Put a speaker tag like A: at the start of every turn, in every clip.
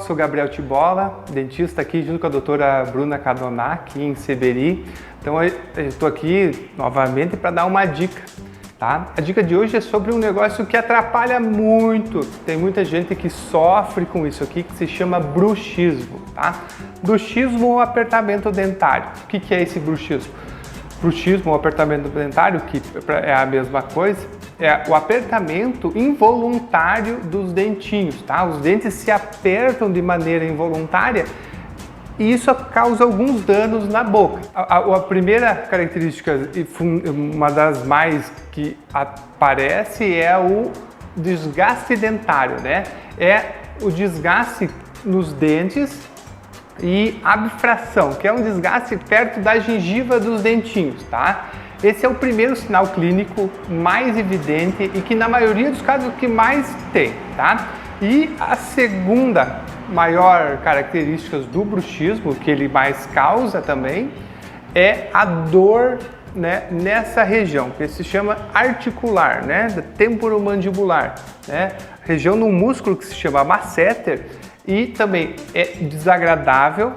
A: sou Gabriel Tibola, dentista aqui junto com a doutora Bruna Cadonat, aqui em Seberi. Então eu estou aqui novamente para dar uma dica, tá? A dica de hoje é sobre um negócio que atrapalha muito. Tem muita gente que sofre com isso aqui, que se chama bruxismo, tá? Bruxismo ou apertamento dentário. O que é esse bruxismo? Bruxismo ou apertamento dentário, que é a mesma coisa, é o apertamento involuntário dos dentinhos, tá? Os dentes se apertam de maneira involuntária e isso causa alguns danos na boca. A primeira característica, e uma das mais que aparece, é o desgaste dentário, né? É o desgaste nos dentes e abfração, que é um desgaste perto da gengiva dos dentinhos, tá? Esse é o primeiro sinal clínico mais evidente e que na maioria dos casos o que mais tem, tá? E a segunda maior característica do bruxismo, que ele mais causa também, é a dor, né, nessa região, que se chama articular, né, da temporomandibular, né, região no músculo que se chama masseter, e também é desagradável,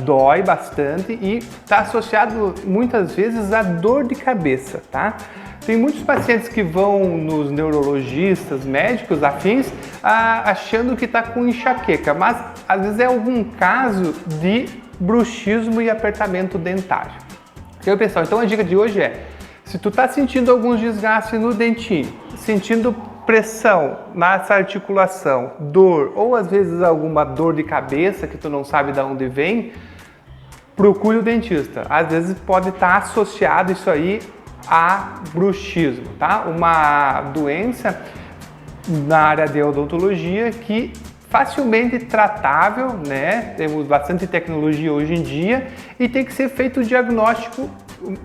A: dói bastante e está associado muitas vezes a dor de cabeça, tá? Tem muitos pacientes que vão nos neurologistas, médicos afins, achando que está com enxaqueca, mas às vezes é algum caso de bruxismo e apertamento dentário. Ok, pessoal? Então a dica de hoje é, se tu está sentindo alguns desgastes no dentinho, sentindo pressão nessa articulação, dor ou às vezes alguma dor de cabeça que tu não sabe de onde vem, procure o dentista. Às vezes pode estar associado isso aí a bruxismo, tá? Uma doença na área de odontologia que facilmente tratável, né? Temos bastante tecnologia hoje em dia e tem que ser feito o diagnóstico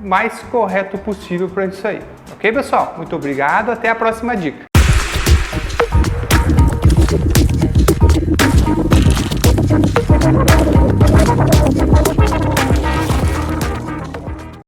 A: mais correto possível para isso aí. Ok, pessoal? Muito obrigado, até a próxima dica.